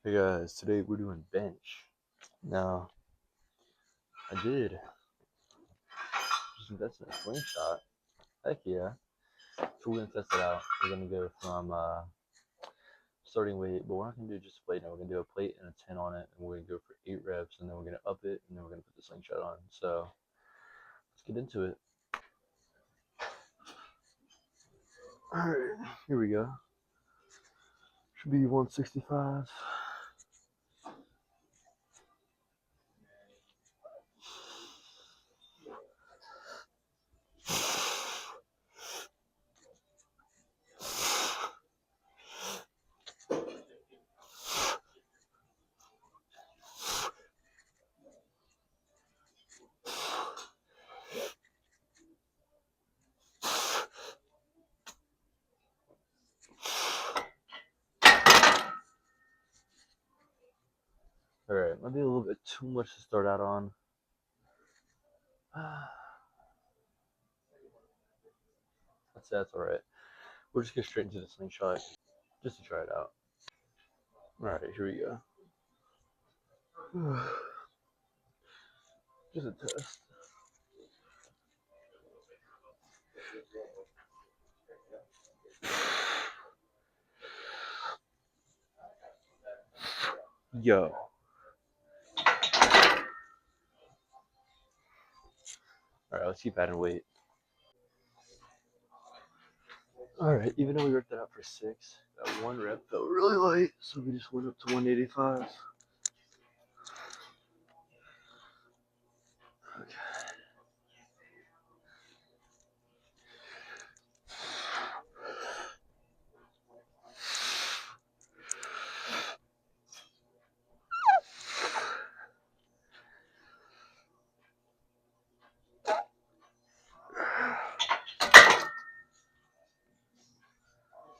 Hey guys, today we're doing bench. Now, I did just invest in a slingshot. Heck yeah. So we're gonna test it out. We're gonna go from starting weight, but we're not gonna do just a plate. No, we're gonna do a plate and a 10 on it, and we're gonna go for 8 reps, and then we're gonna up it, and then we're gonna put the slingshot on. So let's get into it. Alright, here we go. Should be 165. Alright, might be a little bit too much to start out on. That's alright. We'll just get straight into the slingshot just to try it out. Alright, here we go. Just a test. Yo. Alright, let's keep adding weight. Alright, even though we worked that out for 6, that one rep felt really light, so we just went up to 185. Okay.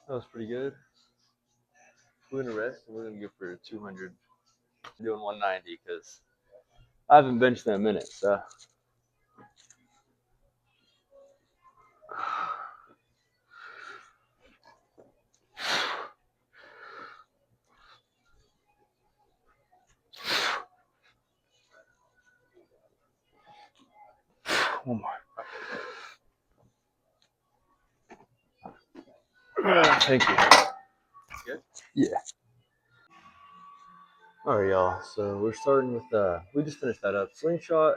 That was pretty good. We're gonna rest and we're gonna go for 200. We're doing 190 because I haven't benched in a minute, so. One more. Thank you. Good? Yeah. Alright, y'all. So we're starting with, we just finished that up. Slingshot,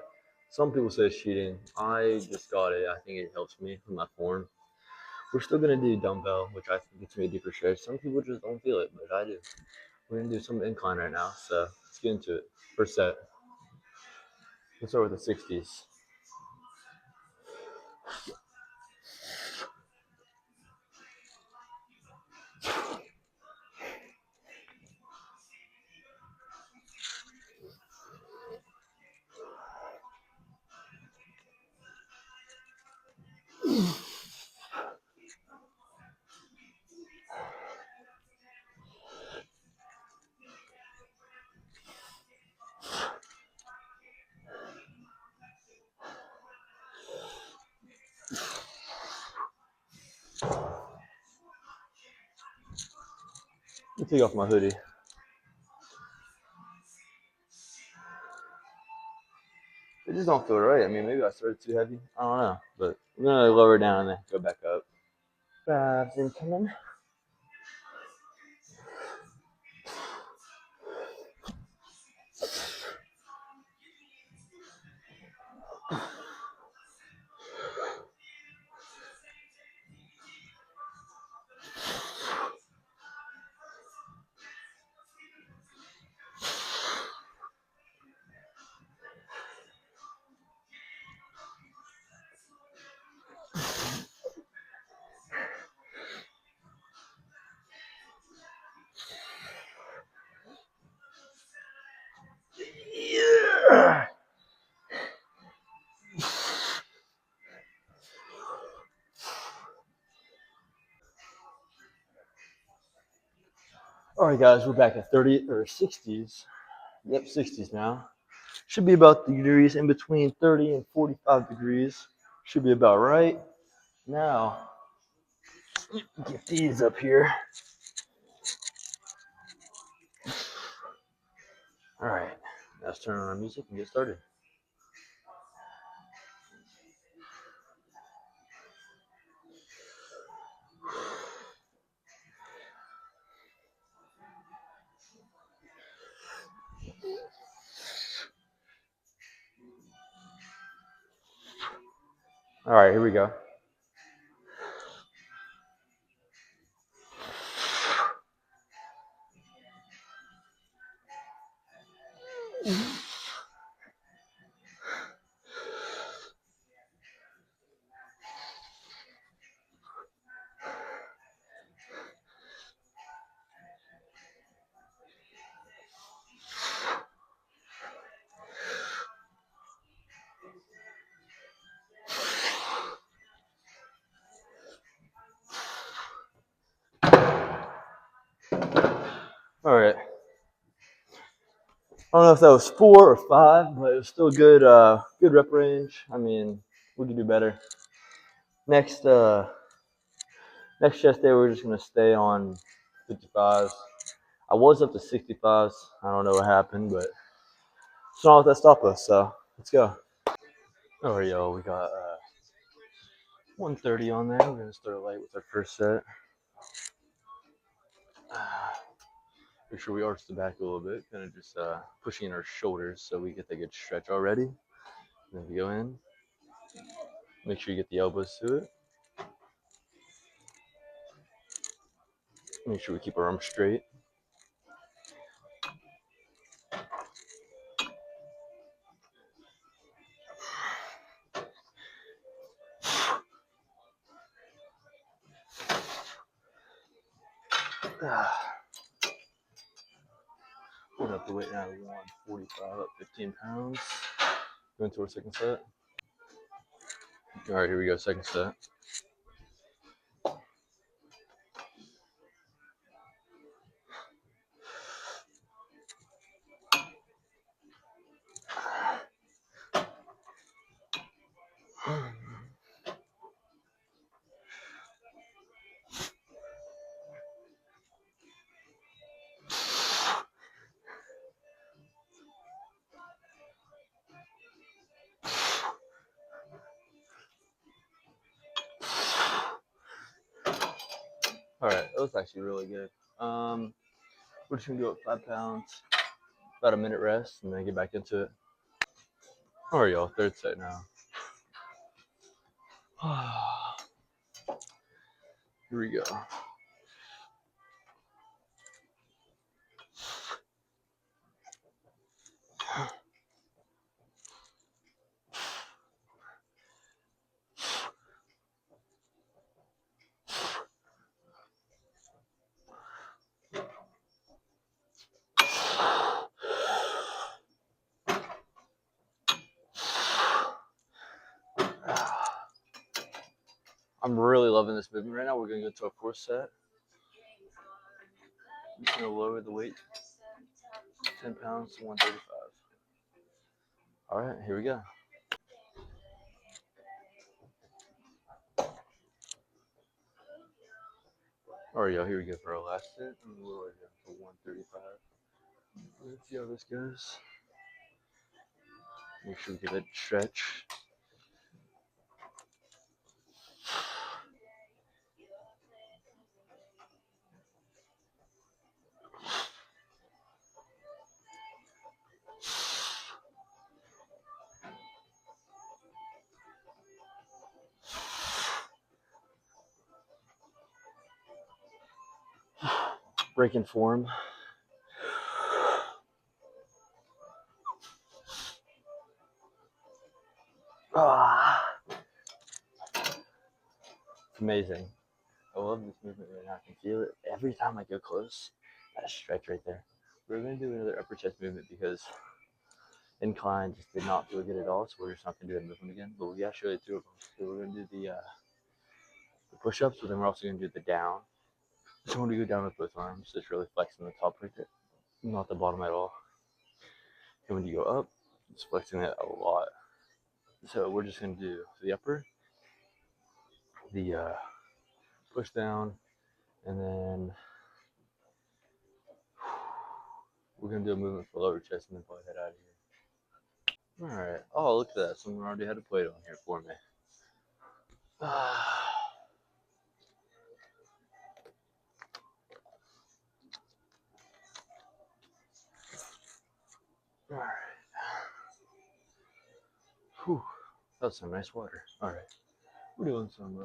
some people say it's cheating. I just got it. I think it helps me with my form. We're still gonna do dumbbell, which I think gets me a deeper stretch. Some people just don't feel it, but I do. We're gonna do some incline right now, so let's get into it. First set. Let's start with the 60s. Let me take off my hoodie. It just don't feel right. I mean, maybe I started too heavy. I don't know, but I'm gonna lower down and then go back up. Fives incoming. Yeah. All right, guys, we're back at 30 or 60s. Yep, 60s now. Should be about the degrees in between 30 and 45 degrees. Should be about right. Now, get these up here. All right, let's turn on our music and get started. All right, here we go. All right. I don't know if that was 4 or 5, but it was still good. Good rep range. I mean, we could do better. Next chest day, we're just gonna stay on 55s. I was up to 65s. I don't know what happened, but it's not let that stop us. So let's go. All right, y'all. We got 130 on there. We're gonna start light with our first set. Make sure we arch the back a little bit, kind of just pushing in our shoulders so we get the good stretch already. And then we go in. Make sure you get the elbows to it. Make sure we keep our arms straight. Put up the weight now to 145, up 15 pounds. Going to our second set. All right, here we go, second set. All right, that was actually really good. We're just gonna do it 5 pounds, about a minute rest, and then get back into it. All right, y'all, third set now. Here we go. I'm really loving this movement right now. We're gonna go to our fourth set. I'm just gonna lower the weight 10 pounds to 135. All right, here we go. All right, y'all, here we go for our last set. I'm gonna lower it down to 135. Let's see how this goes. Make sure we get that stretch. Breaking form. It's amazing. I love this movement right now. I can feel it every time I go close. That stretch right there. We're gonna do another upper chest movement because incline just did not feel good at all. So we're just not gonna do that movement again. But we actually did 2 of them. So we're gonna do the push-ups, but then we're also gonna do the down. So when we go down with both arms, just really flexing the top right there, not the bottom at all. And when you go up, it's flexing it a lot. So we're just gonna do the upper, the push down, and then We're gonna do a movement for lower chest and then probably head out of here. Alright. Oh, look at that. Someone already had a plate on here for me. Alright. Whew. That's some nice water. Alright. We're doing some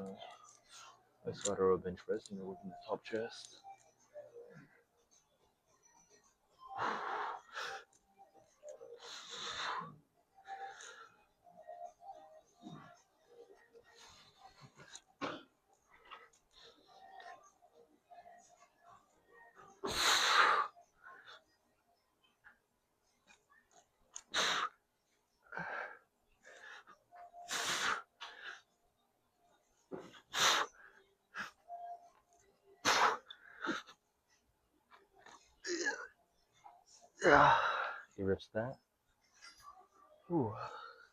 ice water row bench press, and we're working the top chest. He rips that. Ooh.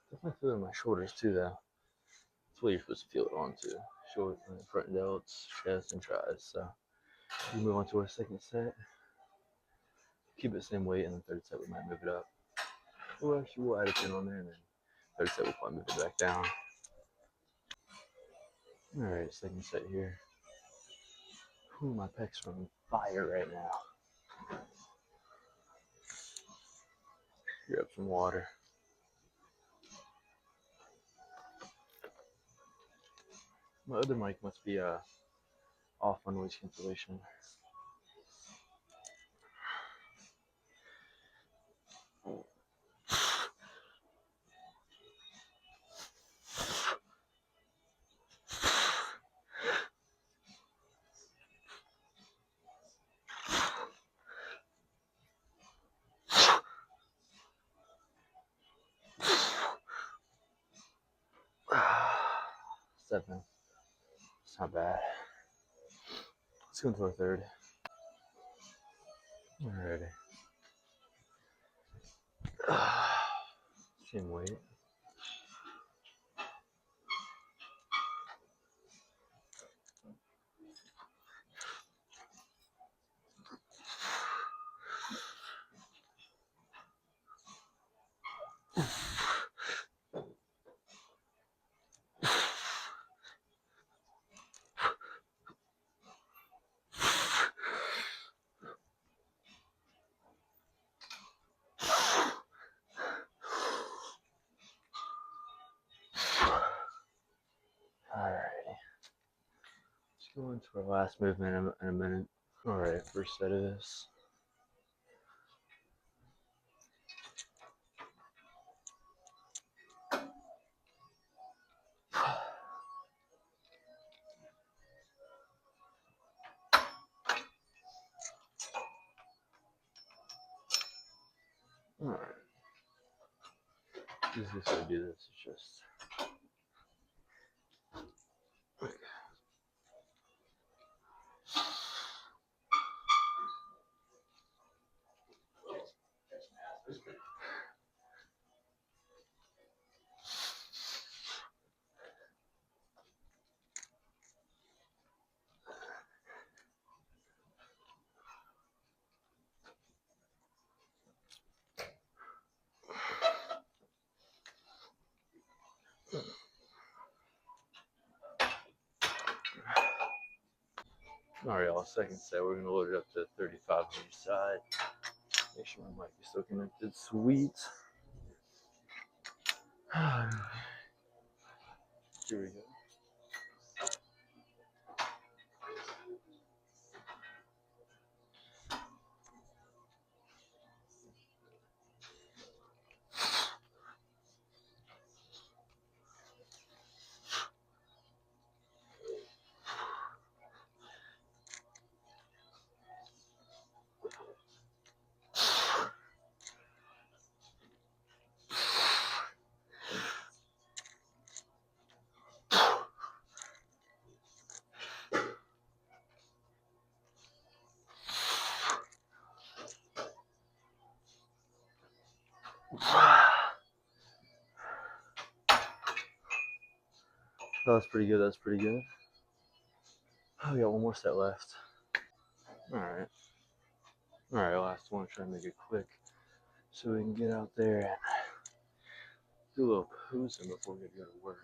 Definitely feeling my shoulders too, though. That's what you're supposed to feel it on too. Shoulder, front delts, chest, and tries. So we move on to our second set. Keep it the same weight, and the third set we might move it up. Well, actually, we'll add a 10 on there, and then third set we'll probably move it back down. All right, second set here. Ooh, my pecs are on fire right now. Grab some water. My other mic must be off on noise cancellation. Seven. It's not bad. Let's go into our third. Alrighty. Same weight. Alrighty. Let's go into our last movement in a minute. Alright, first set of this. Alright. Easiest way to do this is just alright, y'all. Second set, we're gonna load it up to 35 on each side. Make sure my mic is still connected. Sweet. Here we go. That was pretty good. That's pretty good. Oh, we got one more set left. Alright. Alright, last one. Try to make it quick so we can get out there and do a little posing before we go to work.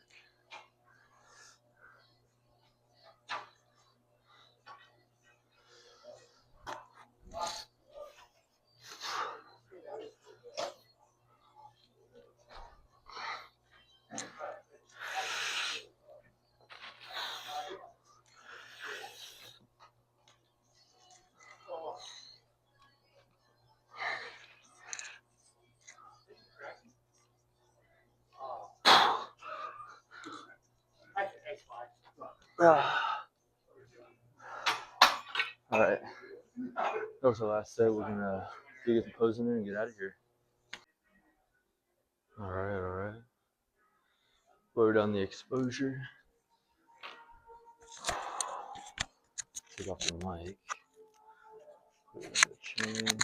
Alright, that was the last set. We're gonna get the pose in there and get out of here. Alright. Lower down the exposure. Take off the mic. Put it on the chain.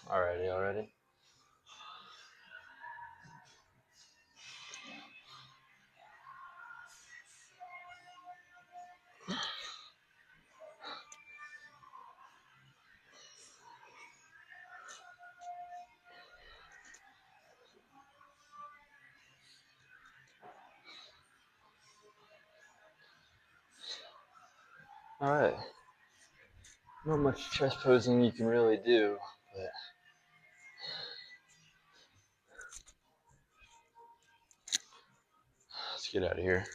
Alrighty, already. Alright. Not much chest posing you can really do, but let's get out of here.